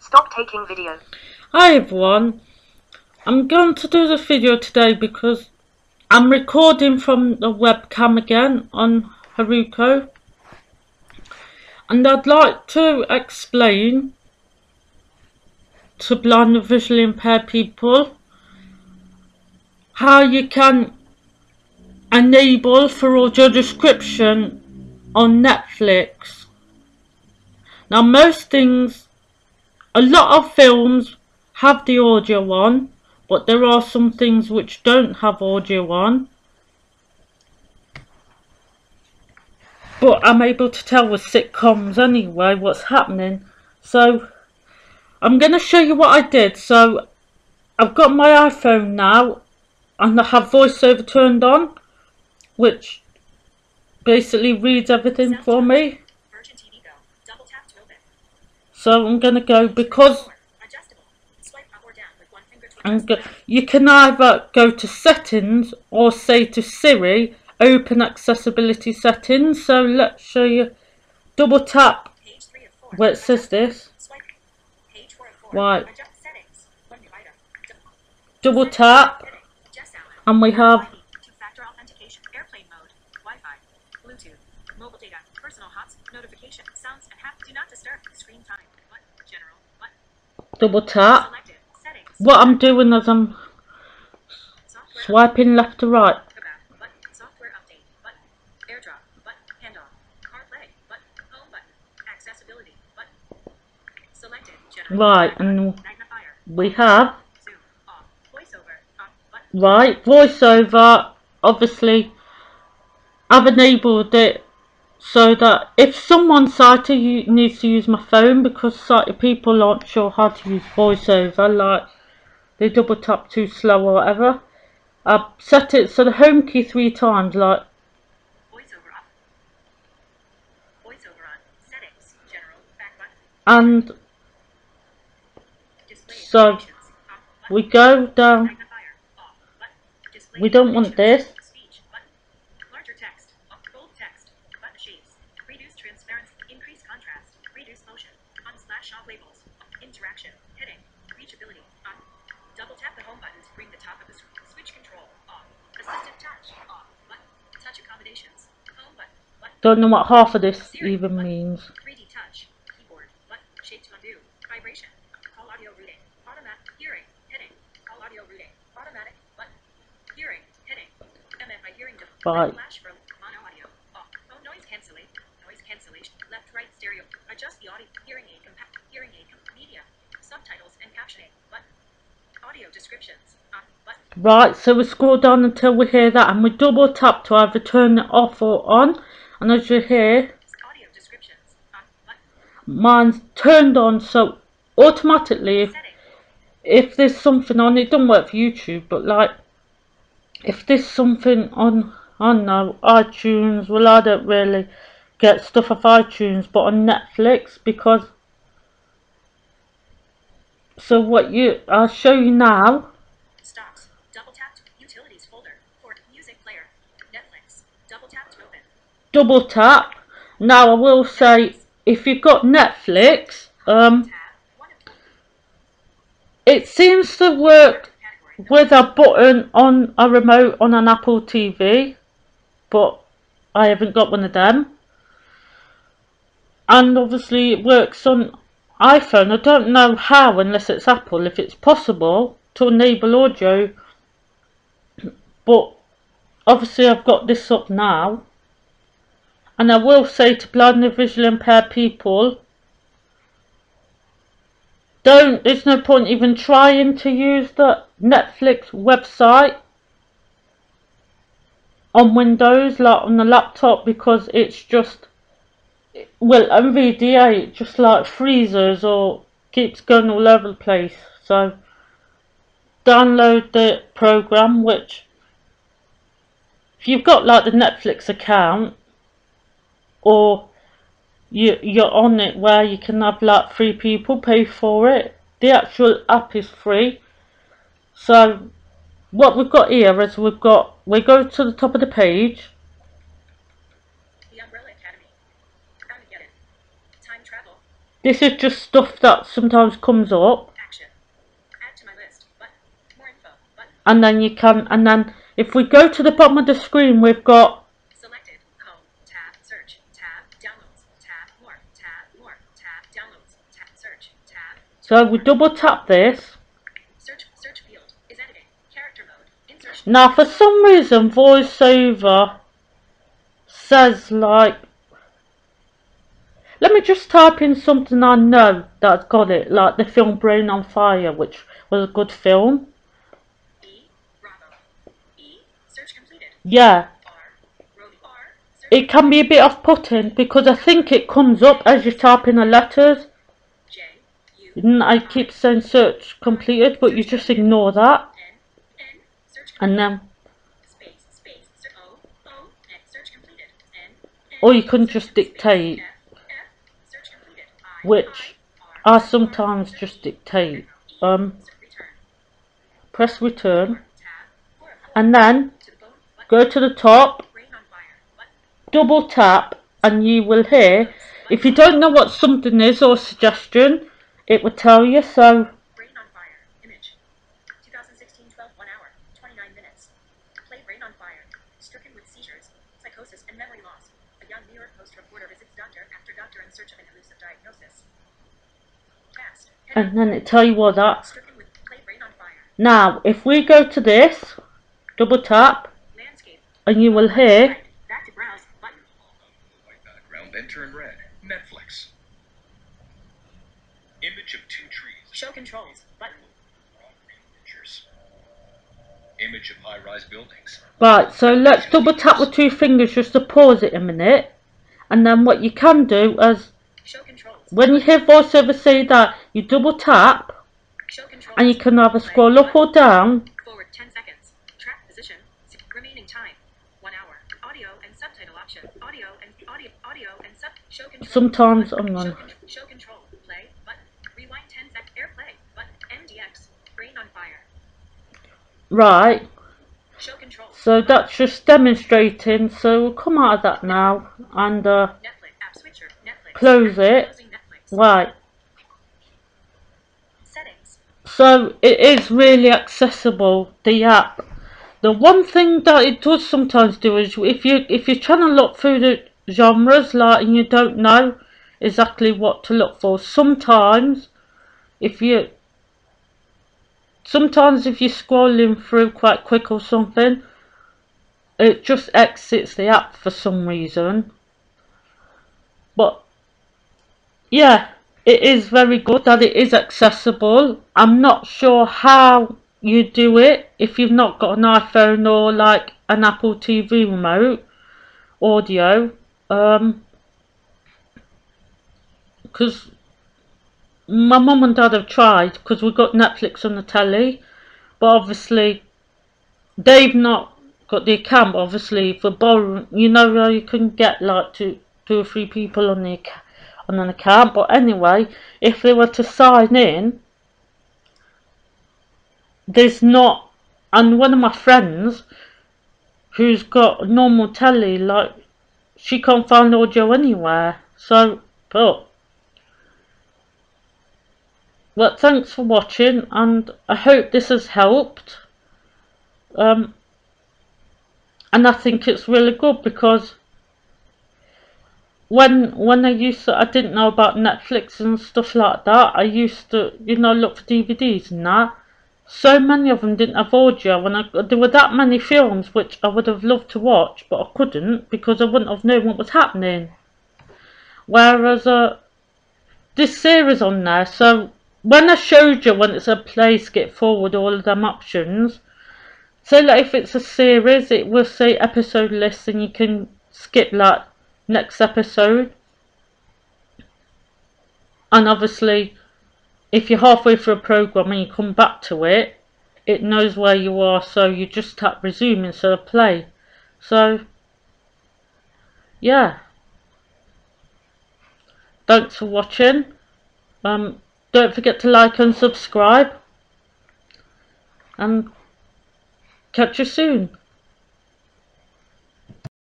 Stop taking video. Hi everyone, I'm going to do this video today because I'm recording from the webcam again on Haruko, and I'd like to explain to blind and visually impaired people how you can enable for audio description on Netflix. Now a lot of films have the audio on, but there are some things which don't have audio on. But I'm able to tell with sitcoms anyway what's happening. So I'm going to show you what I did. So I've got my iPhone now and I have voiceover turned on, which basically reads everything for me. So I'm going to go, because you can either go to settings or say to Siri, open accessibility settings. So let's show you. Double tap where it says this. Right. Double tap and we have double tap. What I'm doing is I'm swiping left to right. Right, and we have voiceover. Obviously I've enabled it so that if someone's sighted needs to use my phone, because sighted people aren't sure how to use voiceover, like they double tap too slow or whatever. I've set it so the home key 3 times, like and so we go down. We don't want this. Don't know what half of this even means. Right. Noise cancellation. Left right stereo. Adjust the audio. Hearing aid media. Subtitles and captioning. Button. Audio descriptions. Button. Right, so we scroll down until we hear that, and we double tap to either turn it off or on. And as you hear, audio descriptions. Mine's turned on, so automatically if there's something on, it doesn't work for YouTube, but like if there's something on, I don't know, iTunes, well I don't really get stuff off iTunes, but on Netflix, because so I'll show you now. Stops. Double tap utilities folder for music player. Netflix. Double tap to open. Double tap. Now I will say, if you've got Netflix, it seems to work with a button on a remote on an Apple TV, but I haven't got one of them. And obviously it works on iPhone. I don't know how, unless it's Apple, if it's possible to enable audio, but obviously I've got this up now. And I will say to blind and visually impaired people, there's no point even trying to use the Netflix website on Windows, like on the laptop, because it's just, well, NVDA, it just like freezes or keeps going all over the place. So download the program, which if you've got like the Netflix account, or you're on it where you can have like 3 people pay for it, the actual app is free. So what we've got here is we go to the top of the page. This is just stuff that sometimes comes up. Action. Add to my list. Button. More info. Button. And then you can, and then if we go to the bottom of the screen, we've got selected. Home. Tab. Search. Tab. Downloads. Tab. More. Tab. More. Tab. Downloads. Tab. Search. Tab. So we double tap this. Search field is editing. Character mode. Insertion. Now for some reason VoiceOver says like, let me just type in something I know that's got it, like the film Brain on Fire, which was a good film. Bravo. Search completed. Yeah. It can be a bit off-putting because I think it comes up as you type in the letters. And I keep saying search completed, but you just ignore that. And then, or you can just dictate, which I sometimes just dictate. Press return, and then go to the top, double tap, and you will hear, if you don't know what something is or a suggestion, it will tell you. So Brain on Fire. Image. 2016 12 1 hour 29 minutes. Play Brain on Fire. Stricken with seizures, psychosis, and memory loss. A young New York Post reporter visits doctor after doctor in search of an elusive diagnosis. Cast. And then it tell you what that. Stricken with Play Brain on Fire. Now, if we go to this, double tap, Landscape. and you will hear. Back to browse button. White background, then turn red. Netflix. Image of two trees. Show controls button. Pictures. Image of high-rise buildings. Right, so let's double tap with two fingers just to pause it a minute. And then what you can do is, show controls. When you hear VoiceOver say that, you double tap, show controls. And you can either scroll up or down. Forward 10 seconds. Track position. Remaining time. 1 hour. Audio and subtitle option. Audio and sub. Show control. Sometimes I'm on. Show control. Play button. Rewind 10 seconds. Airplay button. MDX. Brain on Fire. Right. Show control. So that's just demonstrating. So we'll come out of that now and Netflix app switcher. Netflix. Close it. Right. Settings. So it is really accessible, the app. The one thing that it does sometimes do is if you're trying to look through the genres, like, and you don't know exactly what to look for, sometimes if you're scrolling through quite quick or something, it just exits the app for some reason. But yeah, it is very good that it is accessible. I'm not sure how you do it if you've not got an iPhone or like an Apple TV remote audio, because my mum and dad have tried, because we've got Netflix on the telly, but obviously they've not got the account. Obviously for borrowing, you know, you can get like two or three people on an account. But anyway, if they were to sign in, there's not. And one of my friends who's got a normal telly, like, she can't find audio anywhere. So, but thanks for watching, and I hope this has helped. And I think it's really good, because when I didn't know about Netflix and stuff like that, I used to, you know, look for DVDs and that. So many of them didn't have audio, and there were that many films which I would have loved to watch, but I couldn't because I wouldn't have known what was happening. Whereas this series on there, so when I showed you when it's a play, skip forward, all of them options, so like if it's a series, it will say episode list, and you can skip like next episode. And obviously if you're halfway through a program and you come back to it, it knows where you are, so you just tap resume instead of play. So yeah, thanks for watching. Don't forget to like and subscribe, and catch you soon.